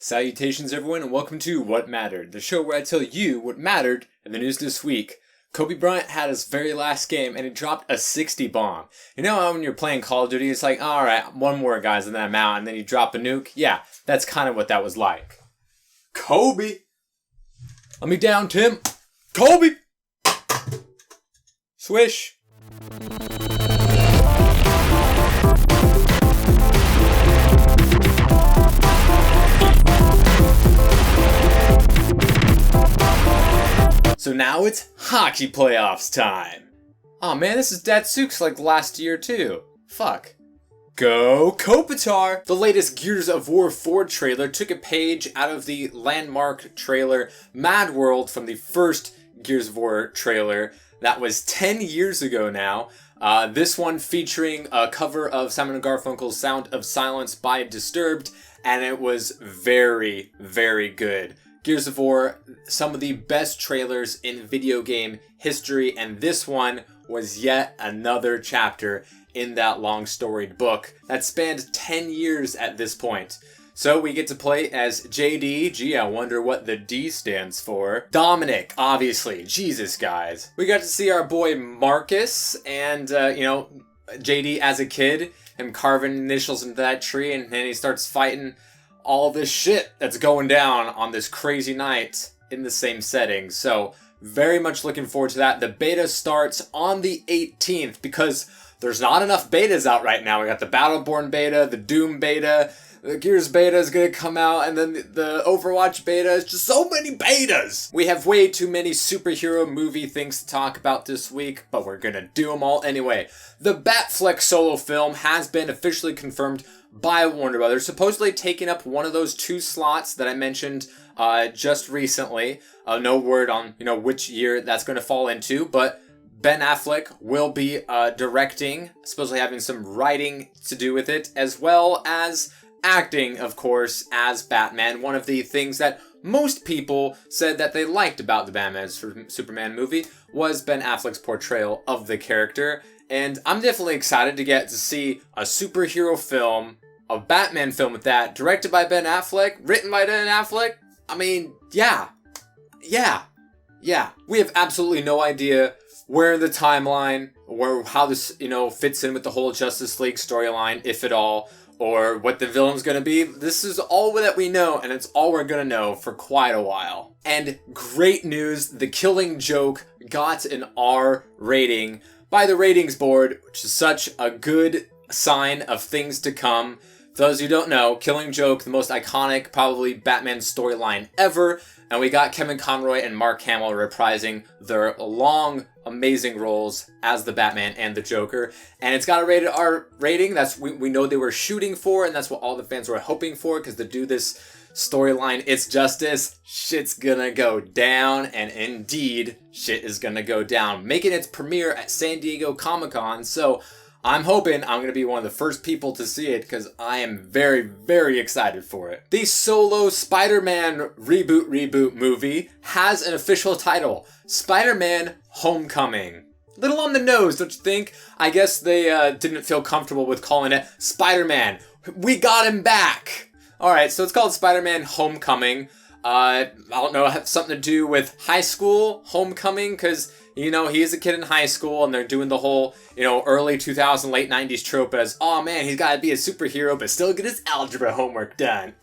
Salutations everyone and welcome to What Mattered, the show where I tell you what mattered in the news this week. Kobe Bryant had his very last game and he dropped a 60 bomb. You know how when you're playing Call of Duty it's like, alright, one more guys and then I'm out and then you drop a nuke? Yeah, that's kind of what that was like. Kobe! Let me down, Tim! Kobe! Swish! So now it's hockey playoffs time. Aw man, this is Datsuk's like last year too. Fuck. Go Kopitar! The latest Gears of War 4 trailer took a page out of the landmark trailer Mad World from the first Gears of War trailer. That was 10 years ago now. This one featuring a cover of Simon & Garfunkel's Sound of Silence by Disturbed, and it was very, very good. Gears of War, some of the best trailers in video game history, and this one was yet another chapter in that long storied book that spanned 10 years at this point. So we get to play as JD. Gee, I wonder what the D stands for. Dominic, obviously. Jesus, guys. We got to see our boy Marcus and, JD as a kid, him carving initials into that tree, and then he starts fighting all this shit that's going down on this crazy night in the same setting. So very much looking forward to that. The beta starts on the 18th because there's not enough betas out right now. We got the Battleborn beta, the Doom beta, the Gears beta is going to come out, and then the Overwatch beta. It's just so many betas. We have way too many superhero movie things to talk about this week, but we're going to do them all anyway. The Batfleck solo film has been officially confirmed by Warner Brothers, supposedly taking up one of those two slots that I mentioned just recently. No word on which year that's going to fall into, but Ben Affleck will be directing, supposedly having some writing to do with it, as well as acting, of course, as Batman. One of the things that most people said that they liked about the Batman Superman movie was Ben Affleck's portrayal of the character. And I'm definitely excited to get to see a superhero film, a Batman film with that, directed by Ben Affleck, written by Ben Affleck. I mean, yeah. We have absolutely no idea where in the timeline, or how this, fits in with the whole Justice League storyline, if at all, or what the villain's gonna be. This is all that we know, and it's all we're gonna know for quite a while. And great news, The Killing Joke got an R rating by the ratings board, which is such a good sign of things to come. For those who don't know, Killing Joke, the most iconic, probably Batman storyline ever, and we got Kevin Conroy and Mark Hamill reprising their long, amazing roles as the Batman and the Joker, and it's got a rated R rating. That's we know they were shooting for, and that's what all the fans were hoping for, because to do this storyline, it's justice, shit's gonna go down, and indeed, shit is gonna go down, making its premiere at San Diego Comic-Con. So I'm hoping I'm going to be one of the first people to see it, because I am very, very excited for it. The solo Spider-Man reboot movie has an official title, SpiderMan Homecoming. Little on the nose, don't you think? I guess they didn't feel comfortable with calling it Spider-Man. We got him back! Alright, so it's called Spider-Man Homecoming. I don't know, it has something to do with high school homecoming, because he is a kid in high school, and they're doing the whole, early 2000, late 90s trope as, oh man, he's gotta be a superhero, but still get his algebra homework done.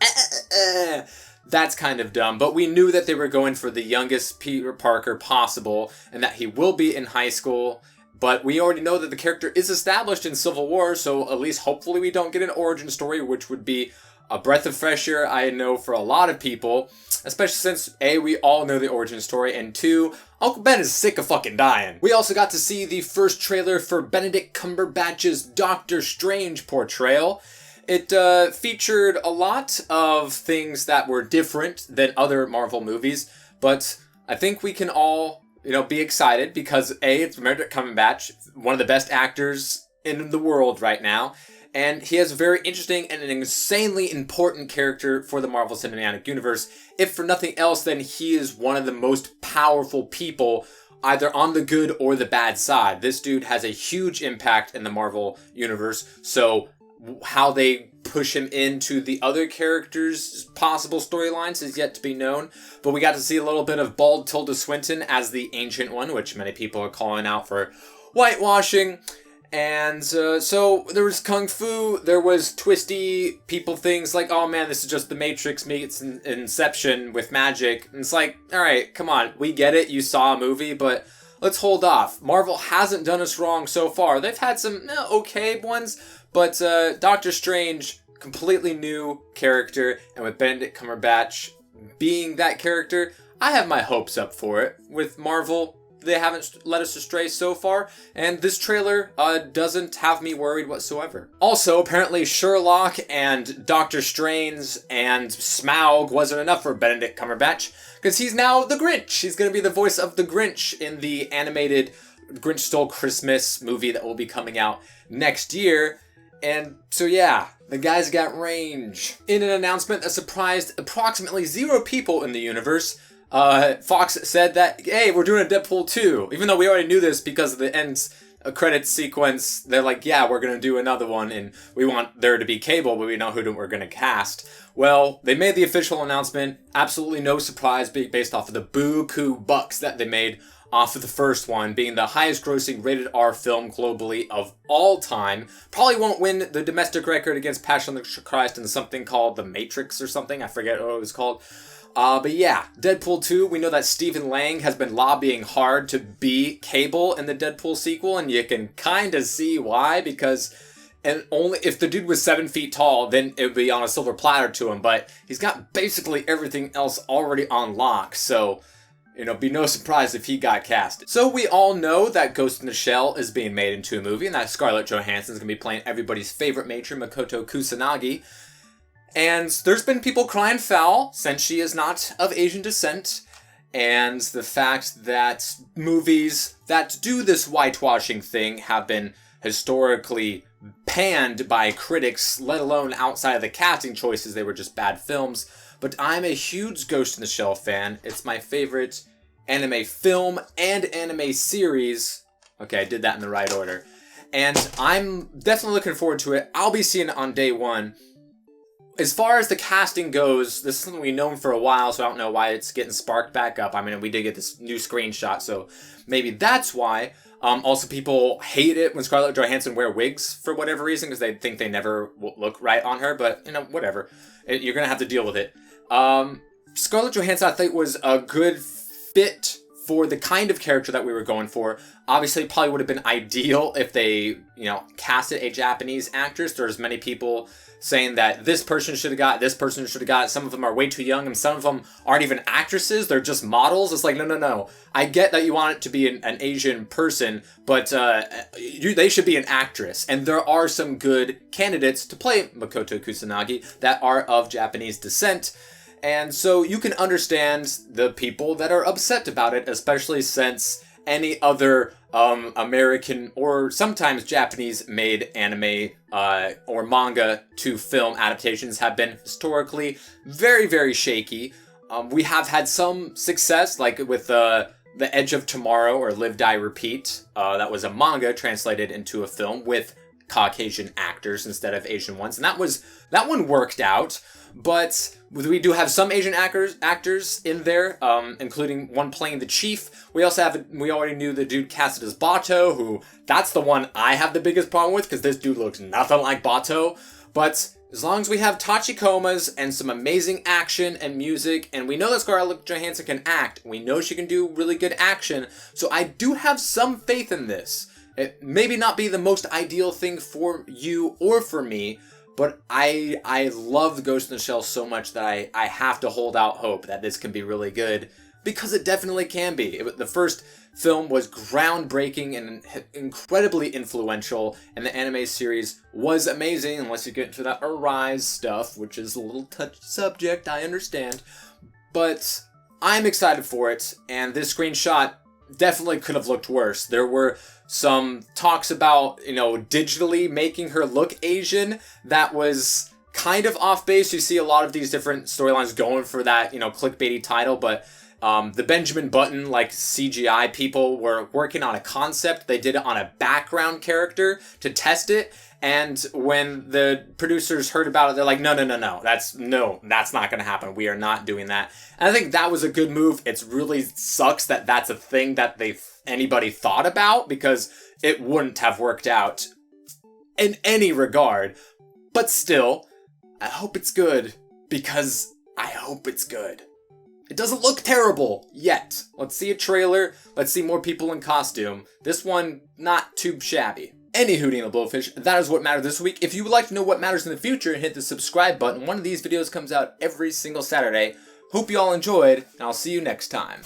That's kind of dumb, but we knew that they were going for the youngest Peter Parker possible, and that he will be in high school, but we already know that the character is established in Civil War, so at least hopefully we don't get an origin story, which would be a breath of fresh air, I know, for a lot of people, especially since, A, we all know the origin story, and 2, Uncle Ben is sick of fucking dying. We also got to see the first trailer for Benedict Cumberbatch's Doctor Strange portrayal. It featured a lot of things that were different than other Marvel movies, but I think we can all, be excited because, A, it's Benedict Cumberbatch, one of the best actors in the world right now, and he has a very interesting and an insanely important character for the Marvel Cinematic Universe. If for nothing else, then he is one of the most powerful people, either on the good or the bad side. This dude has a huge impact in the Marvel Universe, so how they push him into the other characters' possible storylines is yet to be known. But we got to see a little bit of bald Tilda Swinton as the Ancient One, which many people are calling out for whitewashing. And so there was Kung Fu, there was twisty people things like, oh man, this is just the Matrix meets Inception with magic. And it's like, alright, come on, we get it, you saw a movie, but let's hold off. Marvel hasn't done us wrong so far. They've had some okay ones, but Doctor Strange, completely new character, and with Benedict Cumberbatch being that character, I have my hopes up for it. With Marvel, they haven't led us astray so far, and this trailer doesn't have me worried whatsoever. Also, apparently Sherlock and Doctor Strange and Smaug wasn't enough for Benedict Cumberbatch, because he's now the Grinch. He's going to be the voice of the Grinch in the animated Grinch Stole Christmas movie that will be coming out next year. And so yeah, the guy's got range. In an announcement that surprised approximately 0 people in the universe, Fox said that, hey, we're doing a Deadpool 2. Even though we already knew this because of the end credits sequence, they're like, yeah, we're going to do another one, and we want there to be Cable, but we know who we're going to cast. Well, they made the official announcement. Absolutely no surprise based off of the buku bucks that they made off of the first one, being the highest grossing rated R film globally of all time. Probably won't win the domestic record against Passion of the Christ and something called The Matrix or something. I forget what it was called. But yeah, Deadpool 2, we know that Stephen Lang has been lobbying hard to be Cable in the Deadpool sequel, and you can kind of see why, because and only if the dude was 7 feet tall, then it would be on a silver platter to him, but he's got basically everything else already on lock, so, you know, be no surprise if he got cast. So we all know that Ghost in the Shell is being made into a movie, and that Scarlett Johansson's gonna be playing everybody's favorite matron, Makoto Kusanagi. And there's been people crying foul since she is not of Asian descent, and the fact that movies that do this whitewashing thing have been historically panned by critics, let alone outside of the casting choices, they were just bad films. But I'm a huge Ghost in the Shell fan. It's my favorite anime film and anime series. Okay, I did that in the right order. And I'm definitely looking forward to it. I'll be seeing it on day one. As far as the casting goes, this is something we've known for a while, so I don't know why it's getting sparked back up. I mean, we did get this new screenshot, so maybe that's why. Also, people hate it when Scarlett Johansson wear wigs for whatever reason, because they think they never will look right on her, but, you know, whatever. You're going to have to deal with it. Scarlett Johansson, I think, was a good fit for the kind of character that we were going for. Obviously, it probably would have been ideal if they, you know, casted a Japanese actress. There's many people saying that this person should have got, this person should have got. Some of them are way too young, and some of them aren't even actresses. They're just models. It's like, no. I get that you want it to be an Asian person, but they should be an actress. And there are some good candidates to play Makoto Kusanagi that are of Japanese descent. And so you can understand the people that are upset about it, especially since any other American or sometimes Japanese-made anime or manga to film adaptations have been historically very, very shaky. We have had some success, like with The Edge of Tomorrow or Live, Die, Repeat. That was a manga translated into a film with Caucasian actors instead of Asian ones, and that one worked out. But we do have some Asian actors in there, including one playing the chief. We already knew the dude casted as Bato, who, that's the one I have the biggest problem with, because this dude looks nothing like Bato. But as long as we have Tachikomas and some amazing action and music, and we know that Scarlett Johansson can act, we know she can do really good action, so I do have some faith in this. It maybe not be the most ideal thing for you or for me, but I love Ghost in the Shell so much that I have to hold out hope that this can be really good, because it definitely can be. The first film was groundbreaking and incredibly influential, and the anime series was amazing, unless you get into that Arise stuff, which is a little touchy subject, I understand. But I'm excited for it, and this screenshot definitely could have looked worse. There were some talks about, you know, digitally making her look Asian. That was kind of off base. You see a lot of these different storylines going for that, you know, clickbaity title, but the Benjamin Button, like, CGI people were working on a concept. They did it on a background character to test it, And when the producers heard about it, they're like, no, that's not going to happen. We are not doing that. And I think that was a good move. It really sucks that that's a thing that anybody thought about, because it wouldn't have worked out in any regard. But still, I hope it's good, because I hope it's good. It doesn't look terrible yet. Let's see a trailer. Let's see more people in costume. This one, not too shabby. Any Hootie and the Blowfish, that is what mattered this week. If you would like to know what matters in the future, hit the subscribe button. One of these videos comes out every single Saturday. Hope you all enjoyed, and I'll see you next time.